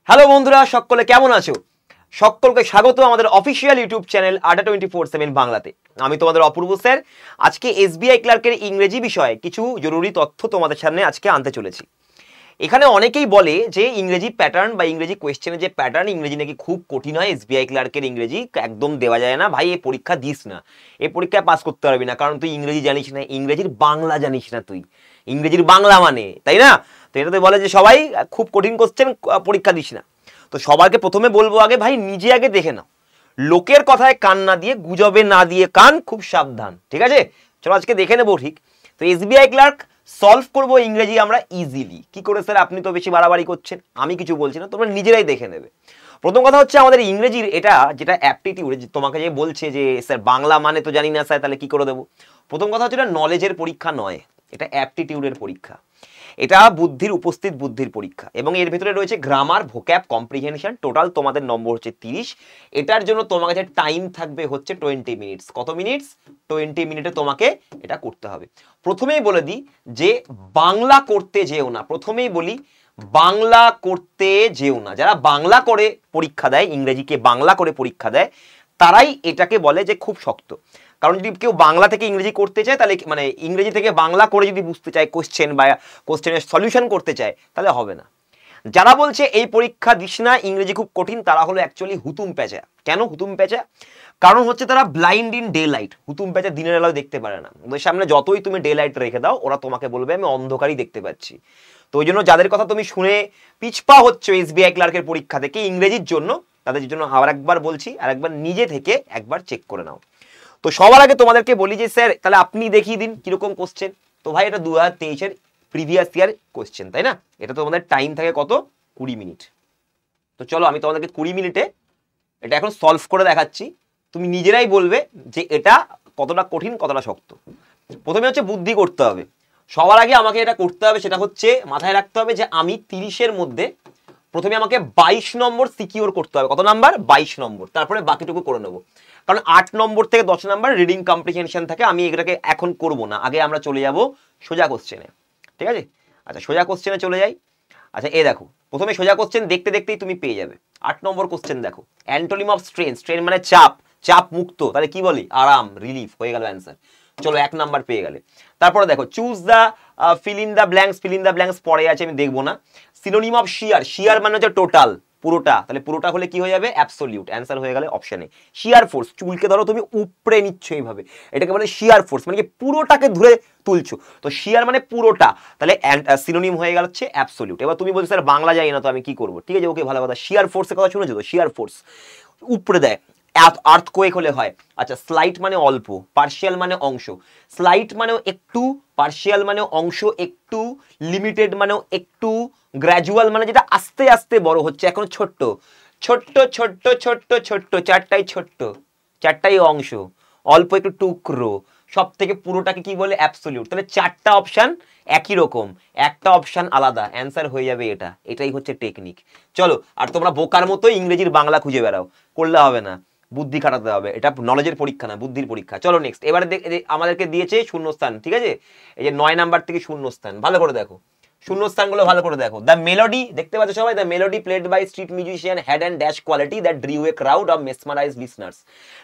Hello বন্ধুরা, সকলে কেমন আছো? সকলকে স্বাগত আমাদের অফিসিয়াল ইউটিউব চ্যানেল আড্ডা 24/7 বাংলাতে। আমি তোমাদের অপূর্ব স্যার। আজকে এসবিআই ক্লার্কের ইংরেজি বিষয়ে কিছু জরুরি তথ্য তোমাদের সামনে আজকে আনতে চলেছি। এখানে অনেকেই বলে যে ইংরেজি প্যাটার্ন বা ইংরেজি কোয়েশ্চেনের যে প্যাটার্ন, ইংরেজি নাকি খুব কঠিন হয়, এসবিআই ক্লার্কের ইংরেজি একদম দেওয়া যায় না। ভাই, এই পরীক্ষা দিস না, এই পরীক্ষায় পাস করতে পারবি না, কারণ তুই ইংরেজি জানিস না, ইংরেজির বাংলা জানিস না, তুই ইংরেজির বাংলা মানে, তাই না? তো এটাতে বলে যে সবাই খুব কঠিন কোশ্চেন, পরীক্ষা দিস না। তো সবাইকে প্রথমে বলবো, আগে ভাই নিজে আগে দেখে নাও, লোকের কথায় কান না দিয়ে, গুজবে না দিয়ে কান, খুব সাবধান, ঠিক আছে? চলো আজকে দেখে নেবো। ঠিক তো এসবিআই ক্লার্ক সলভ করবো ইংরেজি আমরা ইজিলি। কি করে স্যার? আপনি তো বেশি বাড়াবাড়ি করছেন, আমি কিছু বলছি না, তোমরা নিজেরাই দেখে নেবে। প্রথম কথা হচ্ছে আমাদের ইংরেজির এটা যেটা অ্যাপটিটিউড, তোমাকে যে বলছে যে স্যার বাংলা মানে তো জানি না স্যার, তাহলে কি করে দেবো? প্রথম কথা হচ্ছে এটা নলেজের পরীক্ষা নয়, এটা অ্যাপটিটিউডের পরীক্ষা, এটা বুদ্ধির উপস্থিত বুদ্ধির পরীক্ষা। এবং এর ভিতরে রয়েছে গ্রামার, ভোক্যাব, কম্প্রিহেনশন। টোটাল তোমাদের নম্বর হচ্ছে 30। এটার জন্য তোমার কাছে টাইম থাকবে হচ্ছে 20 মিনিটস। কত মিনিটস? 20 মিনিটে তোমাকে এটা করতে হবে। প্রথমেই বলে দিই যে বাংলা করতে যেও না, প্রথমেই বলি বাংলা করতে যেও না। যারা বাংলা করে পরীক্ষা দেয়, ইংরেজিকে বাংলা করে পরীক্ষা দেয়, তারাই এটাকে বলে যে খুব শক্ত। কারণ যদি কেউ বাংলা থেকে ইংরেজি করতে চায়, তাহলে মানে ইংরেজি থেকে বাংলা করে যদি বুঝতে চায় কোশ্চেন বা কোশ্চেনের সলিউশন করতে চায়, তাহলে হবে না। যারা বলছে এই পরীক্ষা দিস না, ইংরেজি খুব কঠিন, তারা হলো অ্যাকচুয়ালি হুতুম প্যাঁচা। কেন হুতুম প্যাঁচা? কারণ হচ্ছে তারা ব্লাইন্ড ইন ডে লাইট। হুতুম প্যাঁচা দিনের আলো দেখতে পারে না, ওদের সামনে যতই তুমি ডে লাইট রেখে দাও, ওরা তোমাকে বলবে আমি অন্ধকারই দেখতে পাচ্ছি। তো ওই জন্য যাদের কথা তুমি শুনে পিছপা হচ্ছে এসবিআই ক্লার্কের পরীক্ষা থেকে ইংরেজির জন্য, তাদের জন্য আবার একবার বলছি, আর একবার নিজে থেকে একবার চেক করে নাও। তো সবার আগে তোমাদেরকে বলি যে স্যার তাহলে আপনি দেখিয়ে দিন কিরকম কোশ্চেন। তো ভাই এটা 2023-এর প্রিভিয়াস ইয়ার কোশ্চেন, তাই না? এটা তোমাদের টাইম থাকে কত? 20 মিনিট। তো চলো আমি তোমাদেরকে 20 মিনিটে এটা এখন সলভ করে দেখাচ্ছি, তুমি নিজেরাই বলবে যে এটা কতটা কঠিন কতটা শক্ত। প্রথমে হচ্ছে বুদ্ধি করতে হবে। সবার আগে আমাকে এটা করতে হবে, সেটা হচ্ছে মাথায় রাখতে হবে যে আমি 30-এর মধ্যে প্রথমে আমাকে 22 নম্বর সিকিউর করতে হবে। কত নাম্বার? 22 নম্বর। তারপরে বাকিটুকু করে নেবো, কারণ 8 নম্বর থেকে 10 নম্বর রিডিং কম্প্রিহেনশন থাকে। আমি এটাকে এখন করব না, আগে আমরা চলে যাব সোজা কোশ্চেনে, ঠিক আছে? আচ্ছা সোজা কোশ্চেনে চলে যাই। আচ্ছা এ দেখো, প্রথমে সোজা কোশ্চেন দেখতে দেখতেই তুমি পেয়ে যাবে। 8 নম্বর কোশ্চেন দেখো, অ্যান্টোনিম অফ স্ট্রেন। স্ট্রেন মানে চাপ, চাপ মুক্ত, তাহলে কি বলি? আরাম, রিলিফ। হয়ে গেল অ্যান্সার। চলো 1 নাম্বার পেয়ে গেলে। তারপরে দেখো choose the fill in the blanks. Fill in the blanks পরে আছে, আমি দেখবো না। Synonym of sheer. শিয়ার মানে হচ্ছে টোটাল, পুরোটা, তাহলে পুরোটা হলে কি হয়ে যাবে? অ্যাবসলিউট। অ্যান্সার হয়ে গেলে অপশনে। শিয়ার ফোর্স, চুলকে ধরো তুমি উপরে নিচ্ছ এইভাবে, এটাকে বলে শিয়ার ফোর্স, মানে কি পুরোটাকে ধরে তুলছো। তো শিয়ার মানে পুরোটা, তাহলে সিনোনিম হয়ে গেল হচ্ছে অ্যাবসলিউট। এবার তুমি বলছো স্যার বাংলা যাই না, তো আমি কি করবো? ঠিক আছে, ওকে, ভালো কথা। শিয়ার ফোর্সের কথা শুনেছো তো? শিয়ার ফোর্স উপরে দেয়। আর্থকোয়েক হলে হয়। আচ্ছা স্লাইট মানে অল্প, পার্শিয়াল মানে অংশ। স্লাইট মানেও একটু, পার্শিয়াল মানে অংশ একটু, লিমিটেড মানেও একটু, গ্র্যাজুয়াল মানে যেটা আস্তে আস্তে বড় হচ্ছে, এখন ছোট্ট। ছোট্ট ছোট্ট ছোট্ট ছোট্ট, চারটাই ছোট্ট, চারটাই অংশ, অল্প একটু টুকরো, সব থেকে পুরোটাকে কি বলে? অ্যাবসলিউট। তাহলে 4টা অপশন একই রকম, একটা অপশন আলাদা, অ্যান্সার হয়ে যাবে এটা। এটাই হচ্ছে টেকনিক। চলো, আর তোমরা বোকার মতো ইংরেজির বাংলা খুঁজে বেড়াও, করলে হবে না, বুদ্ধি খাটাতে হবে। এটা নলেজের পরীক্ষা না, বুদ্ধির পরীক্ষা। চলো নেক্সট। এবারে আমাদেরকে দিয়েছে শূন্যস্থান, ঠিক আছে? এই যে 9 নাম্বার থেকে শূন্যস্থান, ভালো করে দেখো, শূন্যস্থানগুলো ভালো করে দেখো। দ্য মেলোডি, দেখতে পাচ্ছ সবাই? The melody played by street musician had and dash quality that drew a crowd of mesmerised listeners.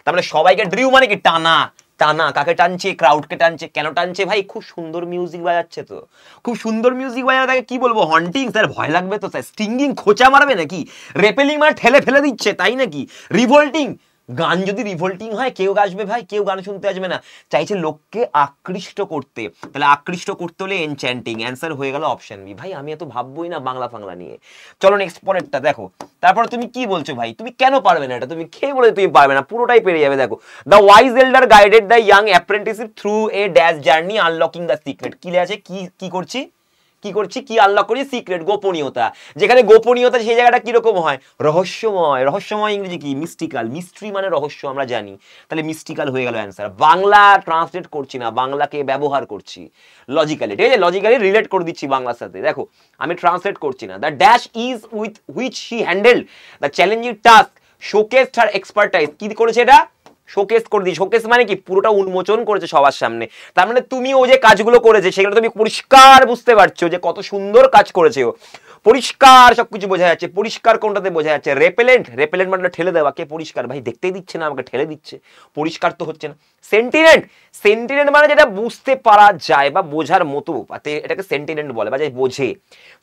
তার মানে সবাইকে ড্রিউ মানে কি? টানা। টানা কাকে টানছে? ক্রাউডকে টানছে। কেন টানছে? ভাই খুব সুন্দর মিউজিক বাজাচ্ছে, তো খুব সুন্দর মিউজিক বাজানো, তাকে কি বলবো? হন্টিং। স্যার ভয় লাগবে তো স্যার? স্টিঙ্গিং, খোঁচা মারবে নাকি? রেপেলিং মানে ঠেলে ফেলে দিচ্ছে, তাই নাকি? রিভোল্টিং, গান যদি রিভোল্টিং হয় কেউ আসবে ভাই? কেউ গান শুনতে আসবে না, চাইছে লোককে আকৃষ্ট করতে। তাহলে আকৃষ্ট করতে হলে এনচ্যান্টিং। অ্যান্সার হয়ে গেল অপশন বি। ভাই আমি এত ভাববোই না বাংলা ফাংলা নিয়ে। চলো নেক্সট, পরেরটা দেখো। তারপরে তুমি কি বলছো ভাই? তুমি কেন পারবে না এটা? তুমি কে বলে তুমি পারবে না? পুরোটাই পেরে যাবে। দেখো, the wise এল্ডার guided the young apprentice through a dash journey unlocking the secret. কি আছে? কি করছি? কি করছি? কি আনলক করি? সিক্রেট, গোপনীয়তা। যেখানে গোপনীয়তা সেই জায়গাটা কিরকম হয়? রহস্যময়। রহস্যময় ইংরেজি কি? মিস্টিক্যাল। মিস্ট্রি মানে রহস্য, আমরা জানি, তাহলে মিস্টিক্যাল হয়ে গেল অ্যান্সার। বাংলা ট্রান্সলেট করছি না, বাংলাকে ব্যবহার করছি লজিক্যালি, ঠিক আছে? লজিক্যালি রিলেট করে দিচ্ছি বাংলার সাথে। দেখো আমি ট্রান্সলেট করছি না। The dash is with which she handled the challenging task শোকেসড her expertise. কি করেছে এটা? শোকেস করে দিই। শোকেস মানে কি? পুরোটা উন্মোচন করেছে সবার সামনে। তার মানে তুমি ও যে কাজগুলো করেছে সেগুলো তুমি পরিষ্কার বুঝতে পারছো যে কত সুন্দর কাজ করেছে ও। পরিষ্কার সবকিছু বোঝা যাচ্ছে। পরিষ্কার কোনটাতে বোঝা যাচ্ছে? রেপেলেন্ট, রেপেলেন্ট মানে ঠেলে দেওয়া। কে পরিষ্কার? ভাই দেখতেই দিচ্ছে না আমাকে, ঠেলে দিচ্ছে, পরিষ্কার তো হচ্ছে না। সেন্টিনেন্ট, সেন্টিনেন্ট মানে যেটা বুঝতে পারা যায় বা বোঝার মতো, এটাকে সেন্টিনেন্ট বলে বা যে বোঝে।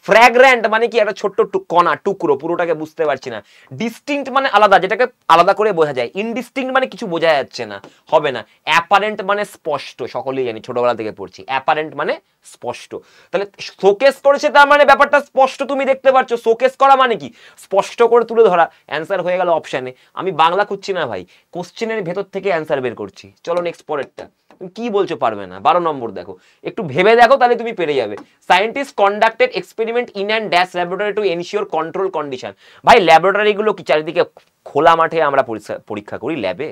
ফ্র্যাগ্রেন্ট মানে কি? একটা ছোট্ট কণা, টুকরো, পুরোটাকে বুঝতে পারছি না। ডিস্টিংক্ট মানে আলাদা, যেটাকে আলাদা করে বোঝা যায়। ইনডিস্টিংক্ট মানে কিছু বোঝা যাচ্ছে না, হবে না। অ্যাপারেন্ট মানে স্পষ্ট, সকলেই জানি, ছোটবেলা থেকে পড়ছি। অ্যাপারেন্ট মানে স্পষ্ট। তাহলে শোকেস করেছে তার মানে ব্যাপারটা স্পষ্ট, তুমি দেখতে পাচ্ছ। শোকেস করা মানে কি? স্পষ্ট করে তুলে ধরা। অ্যান্সার হয়ে গেল অপশানে। আমি বাংলা খুঁজছি না ভাই, কোশ্চেনের ভেতর থেকে অ্যান্সার বের করছি। চলো নেক্সট পরেরটা। তুমি কি বলছো পারবে না? 12 নম্বর দেখো, একটু ভেবে দেখো, তাহলে তুমি পেরে যাবে। Scientist conducted experiment in and dash laboratory to ensure control condition. ভাই ল্যাবরেটরি গুলো কি চারিদিকে খোলা মাঠে আমরা পরীক্ষা করি? ল্যাবে?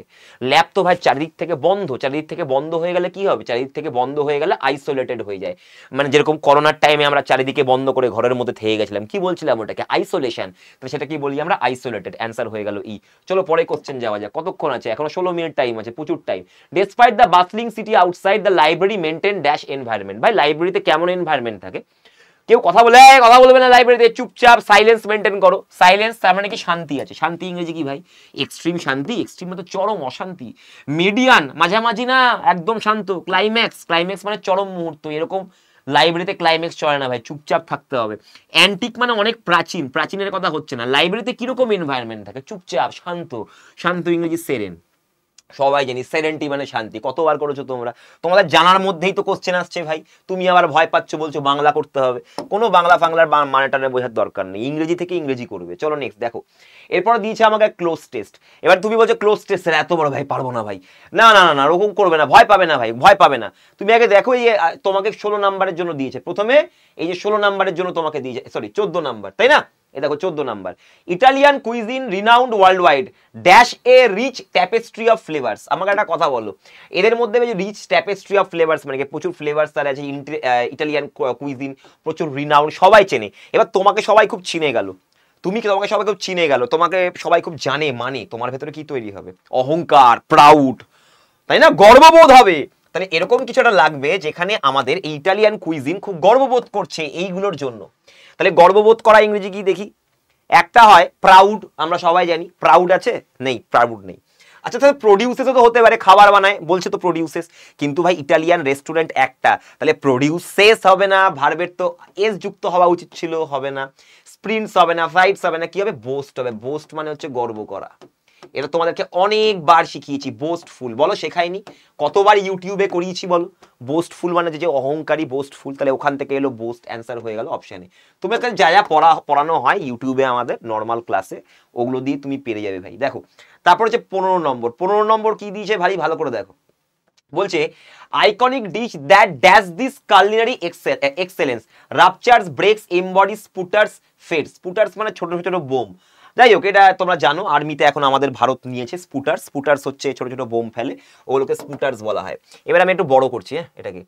ল্যাব তো ভাই চারিদিক থেকে বন্ধ। চারিদিক থেকে বন্ধ হয়ে গেলে কি হবে? চারিদিক থেকে বন্ধ হয়ে গেলে আইসোলেটেড হয়ে যায়। মানে যেরকম করোনার টাইমে আমরা চারিদিকে বন্ধ করে ঘরের মধ্যে থেকে গেছিলাম, কি বলছিলাম ওটাকে? আইসোলেশন। তো সেটা কি বলি আমরা? আইসোলেটেড। অ্যান্সার হয়ে গেল ই। চলো পরে কোশ্চেন যাওয়া যায়। কতক্ষণ আছে? এখনো 16 মিনিট টাইম আছে, প্রচুর time. Despite the বাসলিং city outside the library maintain dash environment. ভাই লাইব্রেরিতে কেমন এনভায়রনমেন্ট থাকে? কেউ কথা বলবে না লাইব্রেরিতে, চুপচাপ সাইলেন্স মেনটেন করো। সাইলেন্স তার মানে কি? শান্তি আছে। শান্তি ইংরেজি কি ভাই? এক্সট্রিম শান্তি। এক্সট্রিম মানে চরম অশান্তি। মিডিয়ান মাঝামাঝি না, একদম শান্ত। ক্লাইম্যাক্স, ক্লাইম্যাক্স মানে চরম মুহূর্ত। এরকম লাইব্রেরিতে ক্লাইম্যাক্স চলে না ভাই, চুপচাপ থাকতে হবে। অ্যান্টিক মানে অনেক প্রাচীন, প্রাচীনের কথা হচ্ছে না। লাইব্রেরিতে কিরকম এনভায়রনমেন্ট থাকে? চুপচাপ, শান্ত। শান্ত ইংরেজি সেরেন। সবাই জানি সেরেন্টি মানে শান্তি। কতবার করেছো তোমরা? তোমাদের জানার মধ্যেই তো কোশ্চেন আসছে ভাই, তুমি আবার ভয় পাচ্ছ, বলছো বাংলা করতে হবে। কোনো বাংলা ফাংলার মানেটানে বোঝার দরকার নেই, ইংরেজি থেকে ইংরেজি করবে। চলো নেক্সট দেখো। এরপর দিয়েছে আমাকে ক্লোজ টেস্ট। এবার তুমি বলছো ক্লোজ টেস্ট এত বড় ভাই পারবো না ভাই। না না না না, ওরকম করবে না, ভয় পাবে না ভাই, ভয় পাবে না। তুমি আগে দেখো, এই তোমাকে 16 নাম্বারের জন্য দিয়েছে প্রথমে। এই যে 16 নাম্বারের জন্য তোমাকে দিয়েছে, সরি 14 নাম্বার, তাই না? এ দেখো 14 number. Italian cuisine renowned worldwide dash a rich tapestry of flavours. আমাকে একটা কথা বলো, এদের মধ্যে রিচ ট্যাপেস্ট্রি অফ ফ্লেভার্স মানে প্রচুর ফ্লেভার্স তার আছে। ইটালিয়ান কুইজিন প্রচুর রিনাউন্ড, সবাই চেনে। এবার তোমাকে সবাই খুব চিনে গেল, তোমাকে সবাই খুব চিনে গেল, তোমাকে সবাই খুব জানে, মানে তোমার ভেতরে কি তৈরি হবে? অহংকার, প্রাউড, তাই না? গর্ববোধ হবে। তাহলে এরকম কিছু একটা লাগবে যেখানে আমাদের ইটালিয়ান কুইজিন খুব গর্ববোধ করছে এইগুলোর জন্য। তাহলে গর্ববোধ করা ইংরেজি কি দেখি? একটা হয় প্রাউড, আমরা সবাই জানি। প্রাউড আছে? নেই, প্রাউড নেই। আচ্ছা তাহলে প্রোডিউসেস তো হতে পারে, খাবার বানায় বলছে তো প্রোডিউসেস, কিন্তু ভাই ইটালিয়ান রেস্টুরেন্ট একটা, তাহলে প্রোডিউসেস হবে না, ভার্বের তো এস যুক্ত হওয়া উচিত ছিল, হবে না। স্প্রিন্টস হবে না, ফ্রাইডস হবে না, কি হবে? বোস্ট হবে। বোস্ট মানে হচ্ছে গর্ব করা। এটা তোমাদেরকে অনেকবার শিখিয়েছি। বোস্টফুল বলো, শেখাইনি? কতবার ইউটিউবে করিয়েছি বলো? বোস্টফুল মানে যে অহংকারী, বোস্টফুল। তাহলে ওখান থেকে এলো বোস্ট, অ্যান্সার হয়ে গেল অপশানে। তুমি একটা যা যা পড়ানো হয় ইউটিউবে আমাদের নর্মাল ক্লাসে, ওগুলো দিয়ে তুমি পেরে যাবে ভাই। দেখো তারপর হচ্ছে 15 নম্বর। 15 নম্বর কি দিয়েছে ভাই? ভালো করে দেখো। বলছে iconic dish that dash this culinary excellence raptures breaks embody sputters fed. Sputters মানে ছোট ছোট বোম। যাই হোক, এটা তোমরা জানো, আর্মিতে এখন আমাদের ভারত নিয়েছে স্পুটার্স। স্পুটার্স হচ্ছে ছোট ছোট বোম ফেলে, ওগুলোকে স্পুটার্স বলা হয়। এবার আমি একটু বড় করছি, হ্যাঁ এটাকে।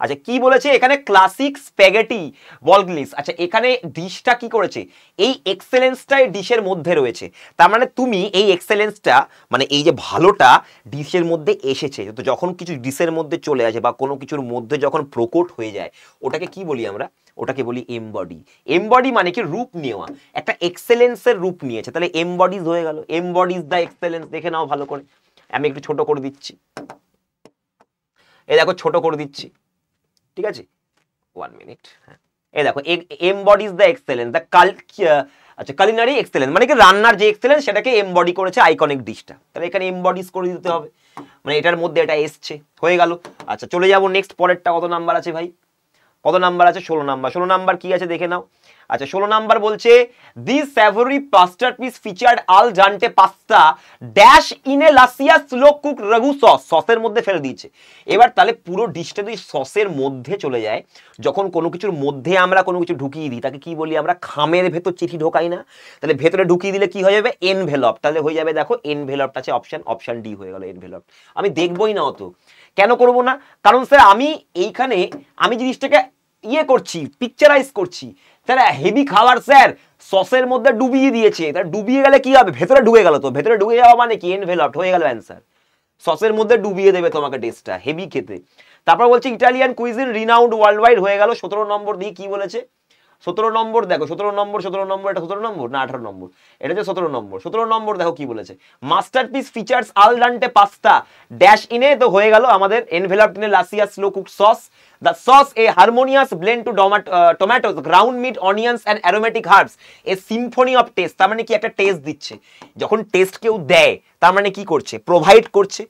আচ্ছা কি বলেছে এখানে? Classic spaghetti bolognese. আচ্ছা এখানে ডিশটা কি করেছে? এই এক্সেলেন্সটাই ডিশের মধ্যে রয়েছে। তার মানে তুমি এই এক্সেলেন্সটা, মানে এই যে ভালোটা ডিশের মধ্যে এসেছে। তো যখন কিছু ডিশের মধ্যে চলে আসে বা কোনো কিছুর মধ্যে যখন প্রকট হয়ে যায়, ওটাকে কি বলি আমরা? ওটাকে বলি এমবডি। এমবডি মানে কি? রূপ নেওয়া। একটা এক্সেলেন্সের রূপ নিয়েছে, তাহলে এমবডিজ হয়ে গেল। এমবডিজ দ্য এক্সেলেন্স। দেখে নাও ভালো করে, আমি একটু ছোট করে দিচ্ছি, এই দেখো ছোট করে দিচ্ছি, ঠিক আছে? 1 মিনিট। হ্যাঁ এই দেখো, এমবডিজ দ্য এক্সেলেন্স, দ্য আচ্ছা কালিনারি এক্সেলেন্স মানে কি? রান্নার যে এক্সেলেন্স সেটাকে এমবডি করেছে আইকনিক ডিশটা। তাহলে এখানে এমবডিজ করে দিতে হবে, মানে এটার মধ্যে এটা এসছে, হয়ে গেল। আচ্ছা চলে যাবো নেক্সট, পরেরটা কত নাম্বার আছে ভাই? কত নাম্বার আছে? 16 নাম্বার। 16 নাম্বার কি আছে দেখে নাও। আচ্ছা 16 নাম্বার বলছে this savoury masterpiece featured al dente pasta dash in a luscious slow cook ragu sauce. সসের মধ্যে ফেলে দিয়েছে। এবার তাহলে পুরো ডিশটা যদি সসের মধ্যে চলে যায়, যখন কোনো কিছুর মধ্যে আমরা কোনো কিছু ঢুকিয়ে দিই, তাকে কি বলি আমরা? খামের ভেতর চিঠি ঢোকাই না? তাহলে ভেতরে ঢুকিয়ে দিলে কি হয়ে যাবে? এনভেলপ। তাহলে হয়ে যাবে, দেখো এনভেলপটা আছে অপশন ডি হয়ে গেল এনভেলপ। আমি দেখবই না অত, কেন করব না? কারণ স্যার আমি এইখানে আমি জিনিসটাকে করছি, পিকচারাইজ করছি। তাহলে হেভি খাবার স্যার সসের মধ্যে ডুবিয়ে দিয়েছে, তাহলে ডুবিয়ে গেলে কি হবে? ভেতরে ঢুকে গেল। তো ভেতরে ঢুকে যাওয়া মানে কি? এনভেলপড হয়ে গেল অ্যান্সার। সসের মধ্যে ডুবিয়ে দেবে তোমাকে টেস্টটা, হেভি খেতে। তারপর বলছে Italian cuisine renowned world wide হয়ে গেল। 17 নম্বর দিয়ে কি বলেছে? 17 নম্বর দেখো, 17 নম্বর এটা 17 নম্বর না 18 নম্বর, এটা হচ্ছে 17 নম্বর। 17 নম্বর দেখো কি বলেছে, masterpiece features al dente pasta dash ইনে, তো হয়ে গেল আমাদের enveloped in luscious slow cook sauce, the sauce a harmonious blend to tomatoes ground meat onions and aromatic herbs a symphony of taste. তার মানে কি একটা টেস্ট দিচ্ছে, যখন টেস্ট কেউ দেয় তার মানে কি করছে, প্রোভাইড করছে,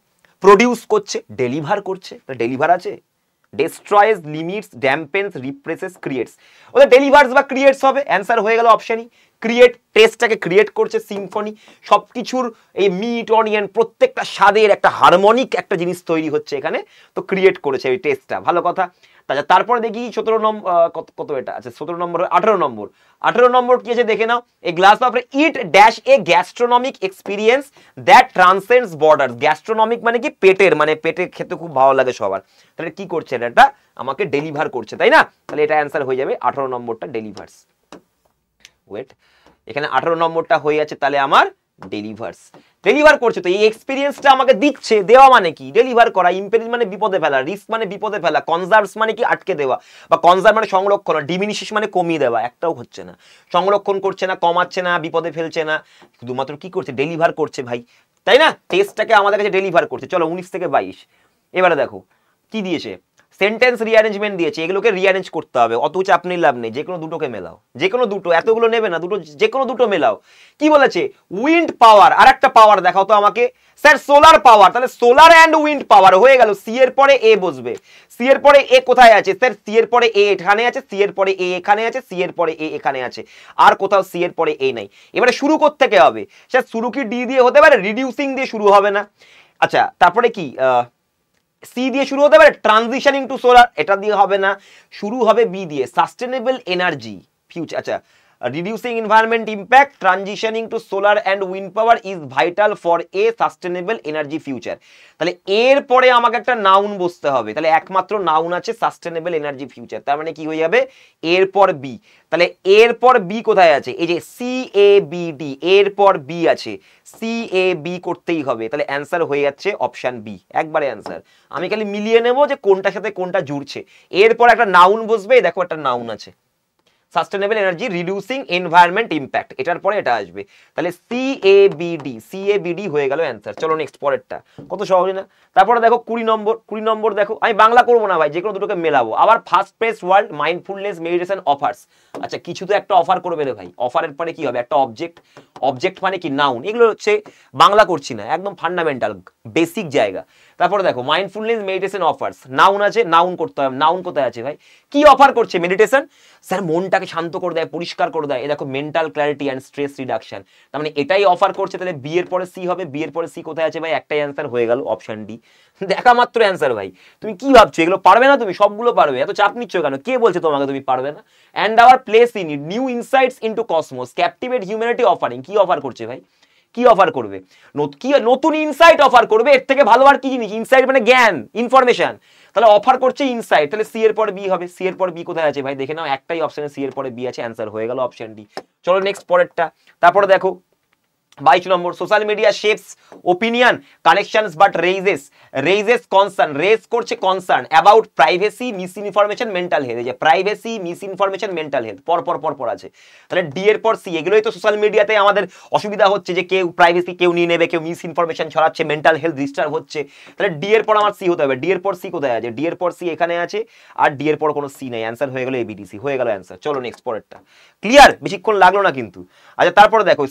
প্রডিউস করছে, ডেলিভার করছে। ডেলিভার আছে, destroys, limits, dampens, represses, creates, ওদের ডেলিভার্স বা ক্রিয়েটস হবে, অ্যান্সার হয়ে গেল অপশনই ক্রিয়েট। টেস্টটাকে ক্রিয়েট করছে, সিম্ফনি, সবকিছুর এই মিট অনিয়ন প্রত্যেকটা স্বাদের একটা হারমোনিক একটা জিনিস তৈরি হচ্ছে এখানে, তো ক্রিয়েট করেছে এই টেস্টটা, ভালো কথা। তারপরে দেখি 17 নম্বর কত এটা আছে, 17 নম্বর 18 নম্বর। 18 নম্বর কি আছে দেখে নাও, এই glass of it dash a gastronomic experience that transcends border. Gastronomic মানে কি পেটের, মানে পেটে খেতে খুব ভালো লাগে সবার, তাহলে কি করছে এটা আমাকে ডেলিভার করছে, তাই না? তাহলে এটা অ্যান্সার হয়ে যাবে 18 নম্বরটা ডেলিভার্স। ওয়েট, এখানে 18 নম্বরটা হয়ে আছে তাহলে আমার ডেলিভার্স, ডেলিভার করছে, তো এই এক্সপিরিয়েন্সটা আমাকে দিচ্ছে। দেওয়া মানে কি, ডেলিভার করা, ইম্পেরিজ মানে বিপদে ফেলা, রিস্ক মানে বিপদে ফেলা, কনজার্ভস মানে কি আটকে দেওয়া, বা কনজার্ভ মানে সংরক্ষণ, ডিমিনিশিস মানে কমিয়ে দেওয়া, একটাও হচ্ছে না, সংরক্ষণ করছে না, কমাচ্ছে না, বিপদে ফেলছে না, শুধুমাত্র কি করছে, ডেলিভার করছে ভাই, তাই না? টেস্টটাকে আমাদের কাছে ডেলিভার করছে। চলো 19 থেকে 22, এবারে দেখো কি দিয়েছে, সেন্টেন্স রিঅ্যারেঞ্জমেন্ট দিয়েছে, এগুলোকে রিঅ্যারেঞ্জ করতে হবে, অত চাপ নিয়ে লাভ নেই, যে কোনো দুটোকে মেলাও, যে কোনো দুটো, এতগুলো নেবে না, দুটো, যে কোনো দুটো মেলাও। কি বলেছে, উইন্ড পাওয়ার, আর একটা পাওয়ার দেখাও তো আমাকে, স্যার সোলার পাওয়ার, তাহলে সোলার অ্যান্ড উইন্ড পাওয়ার হয়ে গেল, সি এর পরে এ বসবে, সি এর পরে এ কোথায় আছে, স্যার সি এর পরে এ এখানে আছে, সি এর পরে এ এখানে আছে, সি এর পরে এ এখানে আছে, আর কোথাও সি এর পরে এ নাই। এবারে শুরু করতে থেকে হবে, স্যার শুরু কি ডি দিয়ে হতে পারে, রিডিউসিং দিয়ে শুরু হবে না। আচ্ছা তারপরে কি সি দিয়ে শুরু হতে পারে, ট্রানজিশনিং টু সোলার, এটা দিয়ে হবে না, শুরু হবে বি দিয়ে, সাস্টেনেবল এনার্জি ফিউচার। আচ্ছা, reducing environment impact, transitioning to solar and wind power is vital for a sustainable energy future। তাহলে এর পরে আমাকে একটা নাউন বসতে হবে, তাহলে একমাত্র নাউন আছে সাস্টেনেবল এনার্জি ফিউচার, তার মানে কি হয়ে যাবে এরপর বি। তাহলে এরপর বি কোথায় আছে, এই যে সি এ বি ডি, এরপর বি আছে, সি এ বি করতেই হবে, তাহলে অ্যান্সার হয়ে যাচ্ছে অপশন বি, একবারে অ্যান্সার। আমি খালি মিলিয়ে নেব যে কোনটার সাথে কোনটা জুড়ছে, এরপর একটা নাউন বসবে, দেখো একটা নাউন আছে sustainable energy reducing environment impact, এটার পরে এটা আসবে, তাহলে সিএবিডি হয়ে গেল অ্যান্সার। চলো নেক্সট পরেরটা, কত সহজ না। তারপরে দেখো 20 নম্বর দেখো, আমি বাংলা করবো না ভাই, যে কোনো দুটোকে মেলাবো। আবার first press world mindfulness meditation offers, আচ্ছা কিছু তো একটা অফার করবে রে ভাই, অফারের পরে কি হবে, একটা অবজেক্ট, অবজেক্ট মানে কি নাউন, এগুলো হচ্ছে বাংলা করছি না, একদম ফান্ডামেন্টাল বেসিক জায়গা। তারপরে দেখো মাইন্ডফুলনেস মেডিটেশন অফার্স, নাউন আছে, নাউন করতে হবে, নাউন কোথায় আছে ভাই, কি অফার করছে, মেডিটেশন, স্যার মনটাকে শান্ত করে দেয়, পরিষ্কার করে দেয়, এ দেখো mental clarity and stress reduction, তার মানে এটাই অফার করছে, তাহলে বি এর পরে সি হবে, বি এর পরে সি কোথায় আছে ভাই, একটাই অ্যান্সার হয়ে গেল অপশন ডি, দেখা মাত্র অ্যান্সার ভাই। তুমি কি ভাবছো এগুলো পারবে না, তুমি সবগুলো পারবে, এত চাপ নিচ্ছ কেন, কে বলছে তোমাকে তুমি পারবে না। And our place in it, new insights into Cosmos, captivate humanity offering, কি অফার করছে ভাই, কি অফার করবে, কি নতুন ইনসাইট অফার করবে, এর থেকে ভালো আর কি জিনিস, ইনসাইট মানে জ্ঞান, ইনফরমেশন, তাহলে অফার করছে ইনসাইট, তাহলে সি এর পরে বি হবে, সি এর পরে বি কোথায় আছে ভাই, দেখে নাও একটাই অপশনে সি এর পরে বি আছে, অ্যান্সার হয়ে গেল অপশন ডি। চলো নেক্সট পরেরটা, তারপরে দেখো 22 number, social media shapes opinion connections but raises concern, raise করছে concern about privacy misinformation mental health, এই যে privacy misinformation mental health পর আছে, তাহলে ডি এর পর সি, এগুলোই তো সোশ্যাল মিডিয়াতে আমাদের অসুবিধা হচ্ছে, যে কেউ প্রাইভেসি কেউ নিয়ে নেবে, কেউ মিস ইনফরমেশন ছড়াচ্ছে, মেন্টাল হেলথ ডিস্টার্ব হচ্ছে, তাহলে ডি এর পর আমার সি হতে হবে, ডি এর পর সি কোথায় আছে, ডি এর পর সি এখানে আছে, আর ডি এর পর কোনো সি নেই, অ্যান্সার হয়ে গেল এবিডিসি, হয়ে গেল অ্যান্সার। চলো নেক্সট পরেরটা, ক্লিয়ার, বেশিক্ষণ লাগলো না কিন্তু। আচ্ছা তারপরে দেখো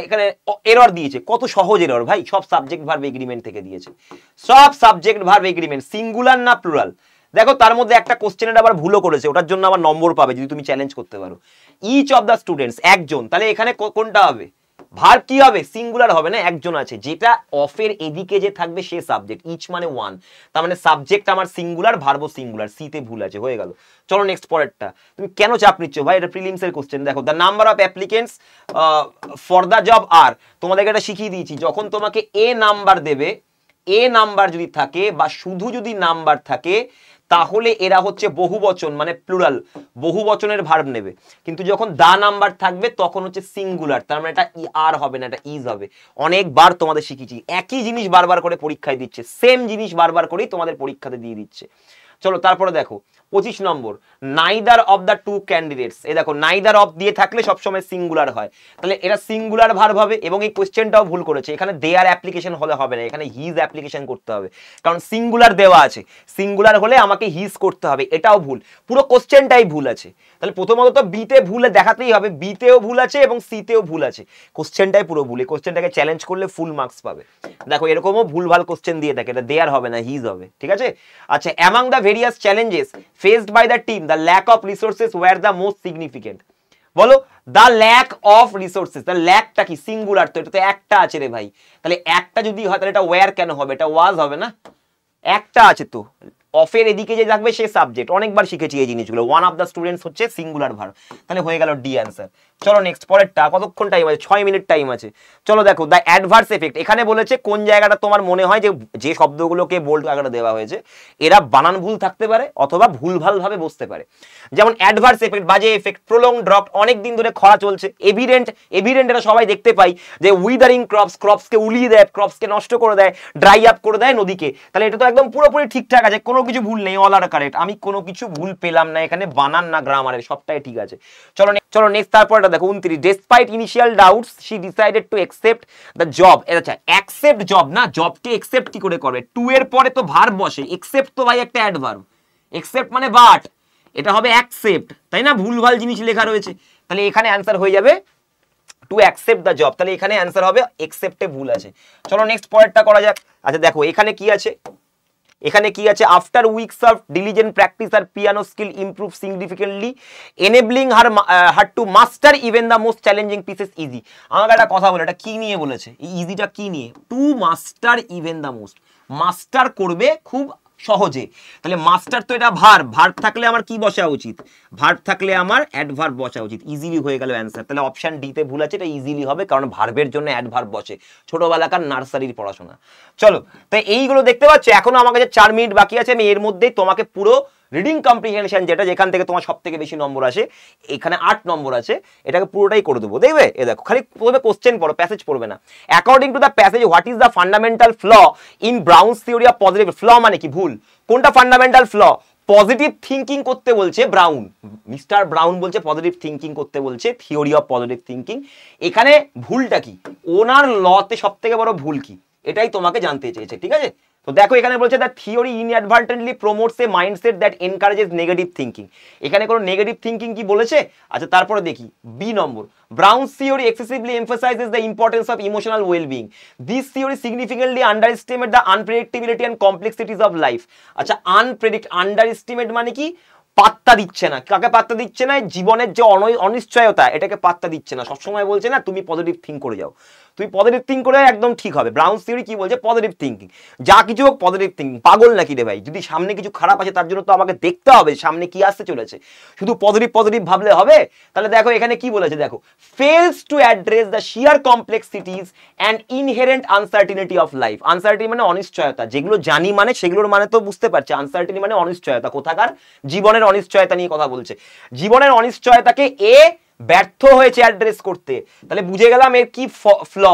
এখানে এরর দিয়েছে, কত সহজ এরর ভাই, সব সাবজেক্ট ভার্ব এগ্রিমেন্ট থেকে দিয়েছে, সব সাবজেক্ট ভার্ব এগ্রিমেন্ট, সিঙ্গুলার না প্লুরাল। দেখো তার মধ্যে একটা কোশ্চেনের আবার ভুলও করেছে, ওটার জন্য আবার নম্বর পাবে যদি তুমি চ্যালেঞ্জ করতে পারো। ইচ অফ দ্য স্টুডেন্টস, একজন, তাহলে এখানে কোনটা হবে, ভার্ব কি হবে, সিঙ্গুলার হবে না, একজন আছে, যেটা অফের এদিকে যে থাকবে সে সাবজেক্ট, ইচ মানে ওয়ান, তার মানে সাবজেক্ট আমার সিঙ্গুলার, ভার্বও সিঙ্গুলার, সি তে ভুল আছে, হয়ে গেল। চলো নেক্সট পরেরটা, তুমি কেন চাপ নিচ্ছ ভাই, এটা প্রিলিমস এর কোশ্চেন। দেখো the number of applicants for the job are, তোমাদেরকে এটা শিখিয়ে দিয়েছি, যখন তোমাকে এ নাম্বার দেবে, এ নাম্বার যদি থাকে বা শুধু যদি নাম্বার থাকে, তাহলে এরা হচ্ছে বহুবচন মানে প্লুরাল, বহুবচনের ভার্ব নেবে, কিন্তু যখন দা নাম্বার থাকবে তখন হচ্ছে সিঙ্গুলার, তার মানে এটা আর হবে না, এটা ইজ হবে। অনেকবার তোমাদের শিখিয়েছি, একই জিনিস বারবার করে পরীক্ষায় দিচ্ছে, সেম জিনিস বারবার করেই তোমাদের পরীক্ষাতে দিয়ে দিচ্ছে। চলো তারপরে দেখো 25 number, neither of the two candidates. এই দেখো নাইদার অফ দিয়ে থাকলে সবসময় সিঙ্গুলার হয়, তাহলে এটা সিঙ্গুলার ভার্ব হবে। এবং এই কোশ্চেনটাও ভুল করেছে, এখানে দেয়ার অ্যাপ্লিকেশন হলে হবে না, এখানে হিজ অ্যাপ্লিকেশন করতে হবে, কারণ সিঙ্গুলার দেওয়া আছে, সিঙ্গুলার হলে আমাকে হিজ করতে হবে, এটাও ভুল, পুরো কোশ্চেনটাই ভুল আছে। তাহলে প্রথমত তো বিতে ভুল দেখাতেই হবে, বিতেও ভুল আছে এবং সিতেও ভুল আছে, কোশ্চেনটাই পুরো ভুল। এই কোশ্চেনটাকে চ্যালেঞ্জ করলে ফুল মার্কস পাবে। দেখো এরকমও ভুলভাল কোশ্চেন দিয়ে থাকে, এটা দেয়ার হবে না, হিজ হবে, ঠিক আছে। আচ্ছা, among the various challenges faced by the team the lack of resources were the most significant. বলো the lack of resources, the ল্যাকটা কি সিঙ্গুলার, তো এটা তো একটা আছে রে ভাই, তাহলে একটা যদি হয় তাহলে এটা ওয়্যার কেন হবে, এটা ওয়াজ হবে না, একটা আছে তো। অফের এদিকে যে থাকবে সে সাবজেক্ট, অনেকবার শিখেছি এই জিনিসগুলো। ওয়ান অফ দ্য স্টুডেন্টস হচ্ছে সিঙ্গুলার ভার্ব, তাহলে হয়ে গেল ডি অ্যান্সার। চলো নেক্সট, পরেরটা। কতক্ষণ টাইম আছে? 6 মিনিট টাইম আছে। চলো দেখো দ্য অ্যাডভার্স এফেক্ট, এখানে বলেছে কোন জায়গাটা তোমার মনে হয় যে যে শব্দগুলোকে বোল্ড আকারে দেওয়া হয়েছে এরা বানান ভুল থাকতে পারে অথবা ভুলভাল ভাবে বসতে পারে। যেমন অ্যাডভার্স এফেক্ট, বাজে এফেক্ট, প্রলং ড্রপ, অনেক দিন ধরে খরা চলছে, এভিডেন্ট, এভিডেন্ট এটা সবাই দেখতে পাই যে উইদারিং ক্রপস, ক্রপসকে উলিয়ে দেয়, ক্রপসকে নষ্ট করে দেয়, ড্রাই আপ করে দেয় নদীকে, তাহলে এটা তো একদম পুরোপুরি ঠিকঠাক আছে, কোনো কিছু ভুল নেই, অল আর কারেক্ট, আমি কোনো কিছু ভুল পেলাম না এখানে, বানান না গ্রামারের, সবটাই ঠিক আছে। চলো নেক্সট, তারপরটা দেখো 29, despite initial doubts she decided to accept the job. আচ্ছা, অ্যাকসেপ্ট জব না, জবকে অ্যাকসেপ্ট কি করে করবে? টু এর পরে তো ভার্ব বসে, অ্যাকসেপ্ট তো ভাই একটা অ্যাডভার্ব, অ্যাকসেপ্ট মানে বাট, এটা হবে অ্যাকসেপ্ট, তাই না? ভুলভাল জিনিস লেখা রয়েছে, তাহলে এখানে অ্যান্সার হয়ে যাবে টু অ্যাকসেপ্ট দ্য জব, তাহলে এখানে অ্যান্সার হবে অ্যাকসেপ্টে ভুল আছে। চলো নেক্সট পরেরটা করা যাক। আচ্ছা দেখো এখানে কি আছে, এখানে কি আছে? After weeks of diligent practice her piano skill improve significantly enabling her to master even the most challenging pieces easy. আমাকে একটা কথা বলে, এটা কি নিয়ে বলেছে? এই ইজিটা কি নিয়ে? Two master even the most, master করবে খুব সহজে, তাহলে মাস্টার তো এটা ভার্ব, ভার্ব থাকলে আমার কি বসা উচিত? ভার্ব থাকলে আমার অ্যাডভার্ব বসা উচিত, ইজিলি হয়ে গেল অ্যান্সার। তাহলে অপশন ডি তে ভুল আছে, এটা ইজিলি হবে কারণ ভার্বের জন্য অ্যাডভার্ব বসে, ছোটবেলাকার নার্সারির পড়াশোনা। চলো তাই এইগুলো দেখতে পাচ্ছ, এখনো আমার কাছে 4 মিনিট বাকি আছে, আমি এর মধ্যেই তোমাকে পুরো রিডিং কম্প্রিহেনশন, যেটা যেখান থেকে তোমার সব থেকে বেশি নম্বর আসে, এখানে 8 নম্বর আছে, এটাকে পুরোটাই করে দেবো, দেখবে? এ দেখো খালি প্রথমে কোশ্চেন পড়ো, প্যাসেজ পড়বে না। According to the passage what is the fundamental flaw in Brown's theory of positive, flaw মানে কি? ভুল। কোনটা ফান্ডামেন্টাল ফ্ল? পজিটিভ থিঙ্কিং করতে বলছে ব্রাউন, মিস্টার ব্রাউন বলছে পজিটিভ থিঙ্কিং করতে বলছে, থিওরি অফ পজিটিভ থিঙ্কিং। এখানে ভুলটা কি? ওনার লতে সব থেকে বড় ভুল কি, এটাই তোমাকে জানতে চেয়েছে, ঠিক আছে? তো দেখো এখানে বলছে the theory inadvertently promotes a mindset that encourages negative thinking. এখানে কোনো নেগেটিভ থিঙ্কিং কি বলেছে? আচ্ছা তারপরে দেখি B number, Brown's theory excessively emphasises the importance of emotional wellbeing. This theory significantly underestimate the unpredictability and complexities of life. আচ্ছা underestimate মানে কি? পাত্তা দিচ্ছে না। কাকে পাত্তা দিচ্ছে না? জীবনের যে অনিশ্চয়তা, এটাকে পাত্তা দিচ্ছে না, সবসময় বলছে না তুমি পজিটিভ থিঙ্ক করে যাও, তুমি পজিটিভ থিঙ্ক করে একদম ঠিক হবে। ব্রাউনস থিওরি কি বলছে? পজিটিভ থিঙ্কিং, যা কিছু হোক পজিটিভ থিঙ্কিং। পাগল নাকি রে ভাই? যদি সামনে কিছু খারাপ আছে তার জন্য তো আমাকে দেখতে হবে সামনে কি আসতে চলেছে, শুধু পজিটিভ পজিটিভ ভাবলে হবে? তাহলে দেখো এখানে কি বলেছে, দেখো fails to address the sheer complexities and inherent uncertainty of life. Uncertainty মানে অনিশ্চয়তা, যেগুলো জানি মানে সেগুলোর মানে তো বুঝতে পারছে, আনসার্টিনি মানে অনিশ্চয়তা, কোথাকার? জীবনের অনিশ্চয়তা নিয়ে কথা বলছে। জীবনের অনিশ্চয়তাকে এ ব্যর্থ হয়েছে অ্যাড্রেস করতে, তাহলে বুঝে গেলাম এর কি ফ্ল।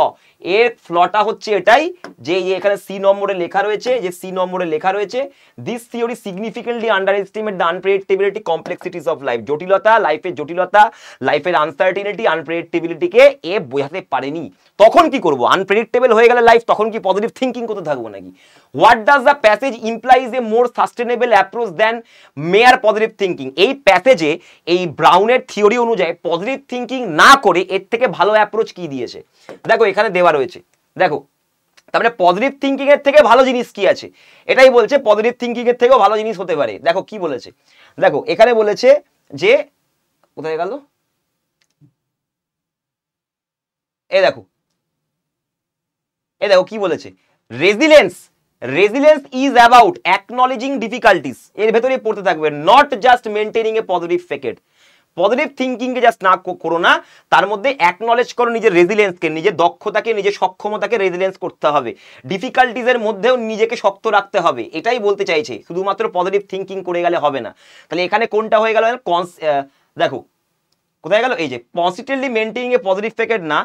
এর ফ্লটা হচ্ছে এটাই যে এখানে সি নম্বরে লেখা রয়েছে, যে সি নম্বরে লেখা রয়েছে this theory significantly underestimate the unpredictability complexities of life. জটিলতা, লাইফের জটিলতা, লাইফের আনসার্টিনিটি, আনপ্রেডিক্টেবিলিটিকে এ বোঝাতে পারেনি। তখন কি করব? আনপ্রেডিক্টেবল হয়ে গেলে লাইফ, তখন কি পজিটিভ থিঙ্কিং করতে থাকবো নাকি? What does the passage implies a more sustainable approach than mere positive thinking. এই প্যাসেজে এই ব্রাউনের থিওরি অনুযায়ী পজিটিভ থিঙ্কিং না করে এর থেকে ভালো অ্যাপ্রোচ কি দিয়েছে? দেখো এখানে দেওয়া রয়েছে, দেখো তার মানে পজিটিভ থিঙ্কিং এর থেকে ভালো জিনিস কি আছে? এটাই বলছে পজিটিভ থিঙ্কিং এর থেকেও ভালো জিনিস হতে পারে। দেখো কি বলেছে, দেখো এখানে বলেছে যে, কোথায় গেল? এ দেখো কি বলেছে, resilience, resilience is about acknowledging difficulties, এর ভেতরে পড়তে থাকবে, not just maintaining a positive facade. Positive থিঙ্কিংকে জাস্ট না করো না, তার মধ্যে অ্যাকনলেজ করো নিজের রেজিলিয়েন্সকে, নিজের দক্ষতাকে, নিজের সক্ষমতাকে রেজিলিয়েন্স করতে হবে, ডিফিকাল্টিজের মধ্যেও নিজেকে শক্ত রাখতে হবে, এটাই বলতে চাইছে। শুধুমাত্র পজিটিভ থিঙ্কিং করে গেলে হবে না। তাহলে এখানে কোনটা হয়ে গেল? দেখো কোথায় গেল? এই যে কনস্ট্যান্টলি মেইনটেইনিং এ পজিটিভ ফেকেট না,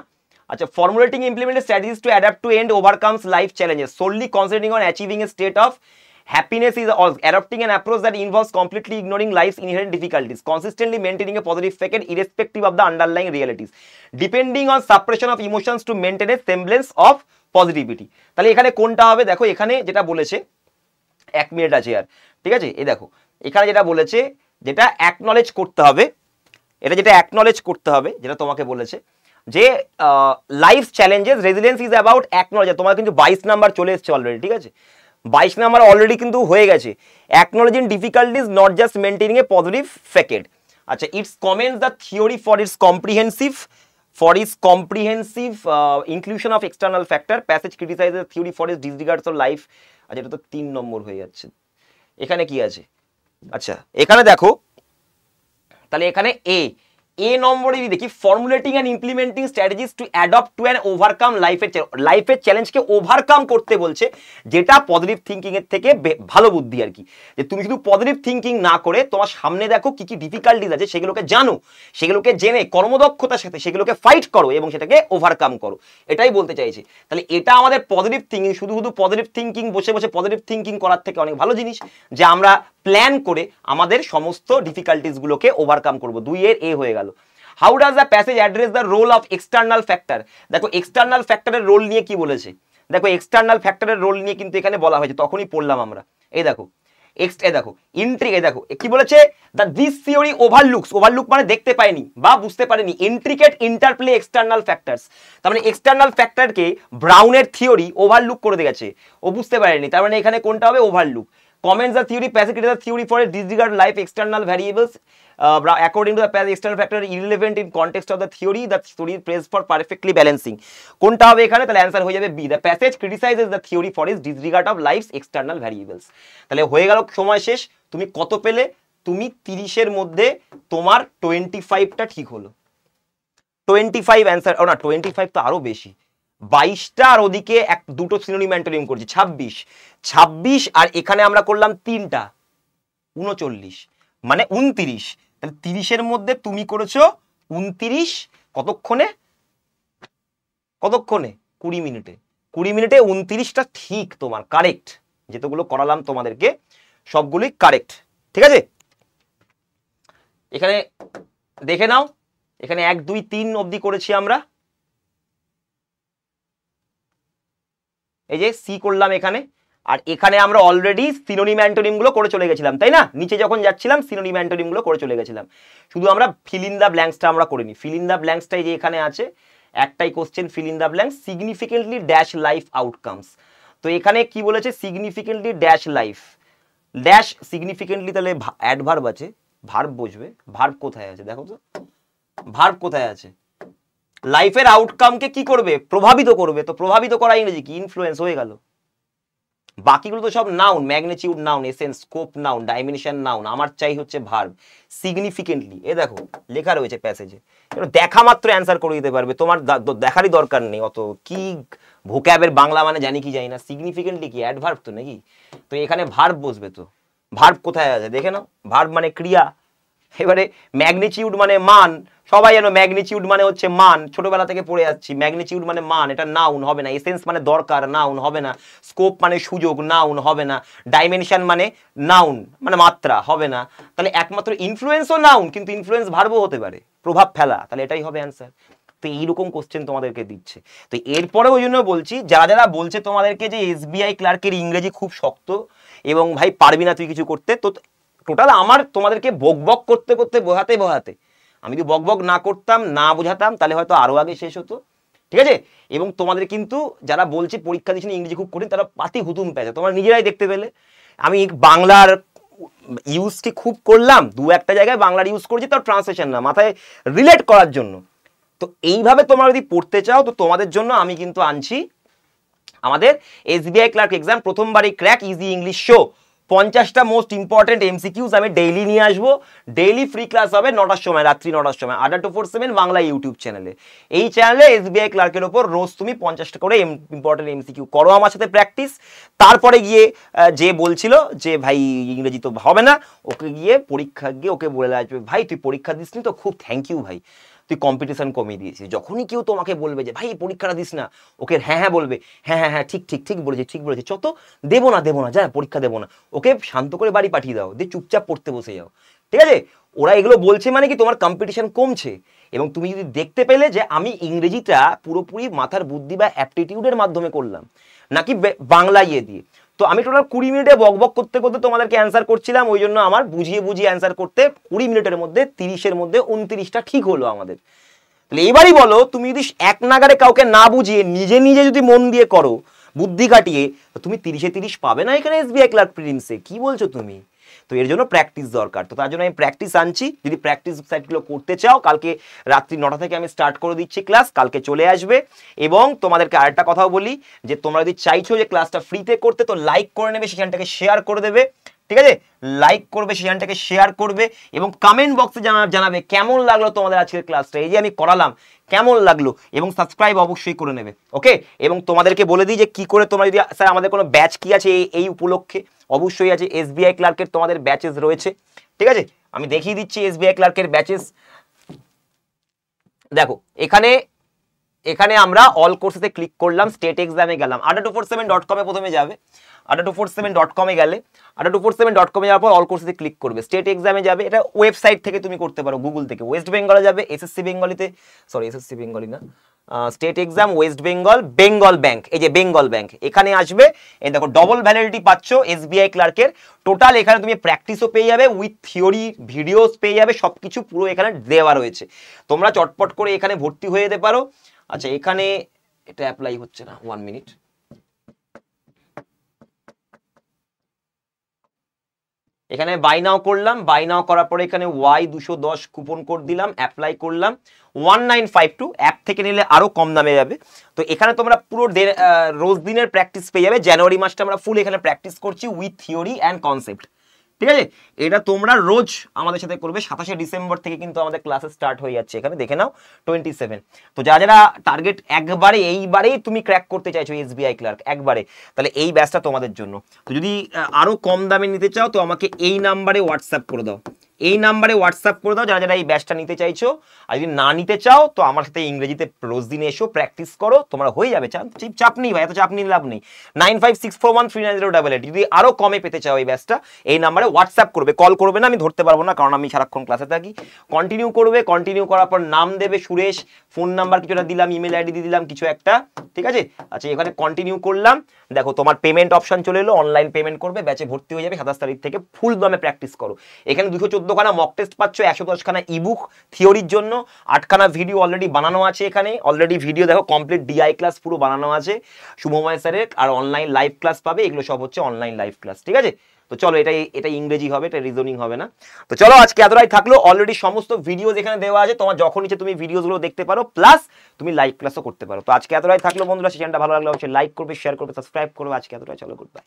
আচ্ছা formulating implemented strategies to adapt to and overcomes life challenges solely concentrating on achieving a state of Happiness is adopting an approach that involves completely ignoring life's inherent difficulties, consistently maintaining a positive facade irrespective of the underlying realities, depending on suppression of emotions to maintain a semblance of positivity. তাহলে এখানে কোনটা হবে? দেখো এখানে যেটা বলেছে, 1 minute আছে আর, ঠিক আছে? এই দেখো এখানে যেটা বলেছে, যেটা অ্যাকনলেজ করতে হবে, এটা যেটা অ্যাকনলেজ করতে হবে, যেটা তোমাকে বলেছে যে life challenges resilience is about acknowledge. তোমার কিন্তু 22 নাম্বার চলে এসছে অলরেডি, ঠিক আছে? 22 নাম্বার অলরেডি কিন্তু হয়ে গেছে। Acknowledging difficulties not just maintaining a positive facade. আচ্ছা, its comments the theory for its comprehensive inclusion of external factor. Passage criticizes the theory for its disregards of life. আচ্ছা, এটা তো 3 নম্বর হয়ে যাচ্ছে। এখানে কি আছে? আচ্ছা, এখানে দেখো, তাহলে এখানে এ নম্বরে যদি দেখি, formulating and implementing strategies to adapt to and overcome লাইফের চ্যালেঞ্জকে ওভারকাম করতে বলছে, যেটা পজিটিভ থিঙ্কিং এর থেকে ভালো বুদ্ধি আর কি। যে তুমি শুধু পজিটিভ থিঙ্কিং না করে তোমার সামনে দেখো কি কি ডিফিকাল্টিজ আছে, সেগুলোকে জানো, সেগুলোকে জেনে কর্মদক্ষতার সাথে সেগুলোকে ফাইট করো এবং সেটাকে ওভারকাম করো, এটাই বলতে চাইছে। তাহলে এটা আমাদের পজিটিভ থিঙ্কিং, শুধু পজিটিভ থিঙ্কিং, বসে বসে পজিটিভ থিঙ্কিং করার থেকে অনেক ভালো জিনিস, যে আমরা প্ল্যান করে আমাদের সমস্ত ডিফিকাল্টিসগুলোকে ওভারকাম করব। 2 এর এ হয়ে গেল। How does the passage address the role of external factor? দেখো এক্সটার্নাল ফ্যাক্টরের রোল নিয়ে কি বলেছে, দেখো এক্সটার্নাল ফ্যাক্টরের রোল নিয়ে কিন্তু এখানে বলা হয়েছে, তখনই পড়লাম আমরা। এই দেখো দেখো ইন্ট্রিক, দেখো কি বলেছে, দ্য দিস থিওরি ওভারলুক মানে দেখতে পায়নি বা বুঝতে পারেনি ইন্ট্রিকেট ইন্টারপ্লে এক্সটার্নাল ফ্যাক্টরস। তার মানে এক্সটার্নাল ফ্যাক্টরকে ব্রাউনের থিওরি ওভারলুক করে গেছে, ও বুঝতে পারেনি। তার মানে এখানে কোনটা হবে? Overlook. Comments the theory, passage criticizes the theory for a disregard life external variables. According to the passage, external factor irrelevant in context of the theory. The theory prays for perfectly balancing. কোনটা হবে এখানে? তাহলে answer হয়ে যাবে B. The passage criticizes the theory for its disregard of life's external variables. তাহলে হয়ে গেল, সময় শেষ। তুমি কত পেলে? তুমি 30 এর মধ্যে তোমার 25টা ঠিক হলো। 25 অ্যানসার, ও না 25 তো আরো বেশি, 22টা আর ওদিকে দুটো সিনোনিম অ্যান্টোনিম করছি, 26 আর এখানে আমরা করলাম 3টা, 39 মানে 29। তাহলে 30 এর মধ্যে তুমি করেছো 29 কতক্ষণে? 20 মিনিটে। 20 মিনিটে 29টা ঠিক তোমার কারেক্ট। যেতগুলো করালাম তোমাদেরকে সবগুলোই কারেক্ট, ঠিক আছে? এখানে দেখে নাও, এখানে 1 2 3 অবধি করেছি আমরা। এই যে সি করলাম এখানে, আর এখানে আমরা অলরেডি সিনোনিম অ্যান্টোনিম গুলো করে চলে গেছিলাম, তাই না? নিচে যখন যাচ্ছিলাম সিনোনিম অ্যান্টোনিম গুলো করে চলে গেছিলাম, শুধু আমরা ফিল ইন দ্য ব্ল্যাঙ্কসটা আমরা করিনি। ফিল ইন দ্য ব্ল্যাঙ্কসটাই যে এখানে আছে, একটাই question, fill in the blanks significantly dash life outcomes. তো এখানে কি বলেছে? Significantly dash life, dash significantly, তাহলে অ্যাডভার্ব আছে, ভার্ব বসবে। ভার্ব কোথায় আছে দেখো তো, ভার্ব কোথায় আছে? লাইফের আউটকামকে কি করবে? প্রভাবিত করবে। তো প্রভাবিত করা ইংরেজি কি? ইনফ্লুয়েন্স হয়ে গেল। বাকিগুলো তো সব noun, magnitude noun, essence, scope noun, dimension noun. আমার চাই হচ্ছে ভার্ব সিগনিফিকেন্টলি। এ দেখো লেখা রয়েছে প্যাসেজে, দেখা মাত্র অ্যান্সার করে দিতে পারবে, তোমার দেখারই দরকার নেই অত কি ভোক্যাবের বাংলা মানে জানি কি জানি না। সিগনিফিকেন্টলি কি অ্যাডভার্ব তো নাকি? তো এখানে ভার্ব বসবে। তো ভার্ব কোথায় আছে দেখে নাও, ভার্ব মানে ক্রিয়া। এবারে ম্যাগনিটিউড মানে মান, সবাই জানো ম্যাগনিটিউড মানে হচ্ছে মান, ছোটবেলা থেকে পড়ে যাচ্ছি। ম্যাগনিটিউড মানে মান, এটা নাউন হবে না। এসেন্স মানে দরকার, নাউন হবে না। স্কোপ মানে সুযোগ, নাউন হবে না। ডাইমেনশন মানে নাউন মানে মাত্রা, হবে না। তাহলে একমাত্র ইনফ্লুয়েন্সও নাউন, কিন্তু ইনফ্লুয়েন্স ভার্বও হতে পারে, প্রভাব ফেলা। তাহলে এটাই হবে অ্যান্সার। তো এইরকম কোশ্চেন তোমাদেরকে দিচ্ছে। তো এরপরে ওই জন্য বলছি, যারা যারা বলছে তোমাদেরকে যে এসবিআই ক্লার্কের ইংরেজি খুব শক্ত এবং ভাই পারবি না তুই কিছু করতে, তো টোটাল আমার তোমাদেরকে বক করতে করতে বোঝাতে, আমি যদি বক না করতাম, না বোঝাতাম, তাহলে হয়তো আরো আগে শেষ হতো, ঠিক আছে? এবং তোমাদের কিন্তু যারা বলছে পরীক্ষা দিচ্ছেন ইংরেজি খুব কঠিন, তারা পাতি হুতুম পেয়েছে, তোমরা নিজেরাই দেখতে পেলে। আমি বাংলার ইউজটি খুব করলাম, 2-1টা জায়গায় বাংলার ইউজ করেছি, তার ট্রান্সলেশন না, মাথায় রিলেট করার জন্য। তো এইভাবে তোমরা যদি পড়তে চাও, তো তোমাদের জন্য আমি কিন্তু আনছি আমাদের এসবিআই ক্লার্ক এক্সাম প্রথমবারই ক্র্যাক ইজি ইংলিশ শো। 50টা মোস্ট ইম্পর্টেন্ট এমসিকিউজ আমি ডেইলি নিয়ে আসবো। ডেইলি ফ্রি ক্লাস হবে 9টার সময়, রাত্রি 9টার সময়, ADA247 বাংলা ইউটিউব চ্যানেলে। এই চ্যানেলে এসবিআই ক্লার্কের ওপর রোজ তুমি 50টা করে ইম্পর্টেন্ট এমসিকিউ করো আমার সাথে প্র্যাকটিস। তারপরে গিয়ে যে বলছিল যে ভাই ইংরেজি তো হবে না, ওকে গিয়ে পরীক্ষা গিয়ে ওকে বলে আসবে, ভাই তুই পরীক্ষা দিসনি তো, খুব থ্যাংক ইউ ভাই। তুই কম্পিটিশন কমিয়ে দিয়েছিস। যখনই কেউ তোমাকে বলবে যে ভাই পরীক্ষাটা দিস না, ওকে হ্যাঁ হ্যাঁ বলবে, হ্যাঁ হ্যাঁ হ্যাঁ ঠিক ঠিক ঠিক বলেছি ঠিক বলেছি, চত দেবো না যা পরীক্ষা দেবো না, ওকে শান্ত করে বাড়ি পাঠিয়ে দাও, দিয়ে চুপচাপ পড়তে বসে যাও। ঠিক আছে, ওরা এগুলো বলছে মানে কি তোমার কম্পিটিশন কমছে। এবং তুমি যদি দেখতে পেলে যে আমি ইংরেজিটা পুরোপুরি মাথার বুদ্ধি বা অ্যাপটিটিউডের মাধ্যমে করলাম নাকি বাংলা ইয়ে দিয়ে, তো আমি টোটাল 20 মিনিটে বক করতে করতে তোমাদেরকে অ্যান্সার করছিলাম। ওই জন্য আমার বুঝিয়ে অ্যান্সার করতে 20 মিনিটের মধ্যে 30-এর মধ্যে 29টা ঠিক হলো আমাদের। তাহলে এবারই বলো, তুমি যদি এক নাগারে কাউকে না বুঝিয়ে নিজে নিজে যদি মন দিয়ে করো, বুদ্ধি কাটিয়ে, তো তুমি 30-এ 30 পাবে না এখানে এসবিআই ক্লার্ক প্রিলিমসে। কি বলছো তুমি? তো এর জন্য প্র্যাকটিস দরকার। তো তার জন্য আমি প্র্যাকটিস আনছি। যদি প্র্যাকটিস সাইটগুলো করতে চাও, কালকে রাত্রি 9টা থেকে আমি স্টার্ট করে দিচ্ছি ক্লাস, কালকে চলে আসবে। এবং তোমাদেরকে আরেকটা কথাও বলি যে তোমরা যদি চাইছো যে ক্লাসটা ফ্রিতে করতে, তো লাইক করে নেবে, সেখানটাকে শেয়ার করে দেবে। ঠিক আছে, লাইক করবে, সেখানটাকে শেয়ার করবে এবং কমেন্ট বক্সে জানাবে কেমন লাগলো তোমাদের আজকের ক্লাসটা, এই যে আমি করালাম কেমন লাগলো, এবং সাবস্ক্রাইব অবশ্যই করে নেবে। ওকে, এবং তোমাদেরকে বলে দিই যে কি করে তোমরা যদি, স্যার আমাদের কোনো ব্যাচ কি আছে এই উপলক্ষে, অবশ্যই আছে। এসবিআই ক্লার্কের তোমাদের ব্যাচেস রয়েছে। ঠিক আছে, আমি দেখিয়ে দিচ্ছি এসবিআই ক্লার্কের ব্যাচেস। দেখো এখানে আমরা অল কোর্সেতে ক্লিক করলাম, স্টেট এক্সামে গেলাম, adda247.com এ প্রথমে যাবে। adda247.com এ গেলে adda247.com এ যাওয়ার পর অল কোর্সেতে ক্লিক করবে, স্টেট এক্সামে যাবে। এটা ওয়েবসাইট থেকে তুমি করতে পারো, গুগল থেকে। ওয়েস্ট বেঙ্গলে যাবে, এসএসসি বেঙ্গলি না, state exam West Bengal bank, এই যে বেঙ্গল ব্যাংক, এখানে আসবে। এই দেখো ডবল ভ্যালিডিটি পাচ্ছ এসবিআই ক্লার্কের। টোটাল এখানে তুমি প্র্যাকটিসও পেয়ে যাবে, উইথ থিওরি ভিডিওস পেয়ে যাবে, সবকিছু পুরো এখানে দেওয়া রয়েছে। তোমরা চটপট করে এখানে ভর্তি হয়ে যেতে পারো। আচ্ছা, এখানে এটা অ্যাপ্লাই হচ্ছে না, 1 মিনিট। এখানে বাই নাও করলাম, বাই নাও করার পরে এখানে Y210 কুপন কোড দিলাম, অ্যাপ্লাই করলাম। 1952 অ্যাপ থেকে নিলে আরো কম দামে যাবে। তো এখানে তোমরা পুরো রোজ দিনের প্র্যাকটিস পেয়ে যাবে। জানুয়ারি মাসটা আমরা ফুল এখানে প্র্যাকটিস করছি উইথ থিওরি অ্যান্ড কনসেপ্ট। ঠিক আছে, এটা তোমরা রোজ আমাদের সাথে করবে। 27শে ডিসেম্বর থেকে কিন্তু আমাদের ক্লাসে স্টার্ট হয়ে যাচ্ছে, এখানে দেখে নাও 27। তো যারা টার্গেট একবারে এইবারেই তুমি ক্র্যাক করতে চাইছো এসবিআই ক্লার্ক একবারে, তাহলে এই ব্যাচটা তোমাদের জন্য। তো যদি আরো কম দামে নিতে চাও, তো আমাকে এই নাম্বারে হোয়াটসঅ্যাপ করে দাও, এই নাম্বারে হোয়াটসঅ্যাপ করে দাও যারা এই ব্যাচটা নিতে চাইছো। আর যদি না নিতে চাও, তো আমার সাথে ইংরেজিতে রোজ দিনে এসো, প্র্যাকটিস করো, তোমরা হয়ে যাবে। চাপ নেই ভাই, এত চাপ নিয়ে লাভ নেই। 9564139088। যদি আরো কমে পেতে চাও এই ব্যাচটা, এই নাম্বারে হোয়াটসঅ্যাপ করবে, কল করবে না, আমি ধরতে পারবো না, কারণ আমি সারাক্ষণ ক্লাসে থাকি। কন্টিনিউ করবে, কন্টিনিউ করার পর নাম দেবে সুরেশ, ফোন নাম্বার কিছুটা দিলাম, ইমেল আইডি দিয়ে দিলাম কিছু একটা। ঠিক আছে, আচ্ছা এখানে কন্টিনিউ করলাম। দেখো তোমার পেমেন্ট অপশন চলে এলো, অনলাইন পেমেন্ট করবে, ব্যাচে ভর্তি হয়ে যাবে। 27 তারিখ থেকে ফুল দামে প্র্যাকটিস করো। এখানে 214খানা মক টেস্ট পাচ্ছ, 110খানা ইবুক থিওরির জন্য, 8খানা ভিডিও অলরেডি বানানো আছে। এখানে অলরেডি ভিডিও দেখো কমপ্লিট ডিআই ক্লাস পুরো বানানো আছে শুভময় স্যারের। আর অনলাইন লাইভ ক্লাস পাবে, এগুলো সব হচ্ছে অনলাইন লাইভ ক্লাস। ঠিক আছে, তো চলো এটা ইংরেজি হবে, এটা রিজনিং হবে না। তো চলো আজকে এতটাই থাকলো। অলরেডি সমস্ত ভিডিওস এখানে দেওয়া আছে, তোমার যখন ইচ্ছে তুমি ভিডিওসগুলো দেখতে পারো, প্লাস তুমি লাইভ ক্লাসও করতে পারো। তো আজকে এতটাই থাকলো বন্ধুরা, সেশনটা ভালো লাগলে অবশ্যই লাইক করবে, শেয়ার করবে, সাবস্ক্রাইব করবে। আজকে এতটাই, চলো গুড বাই।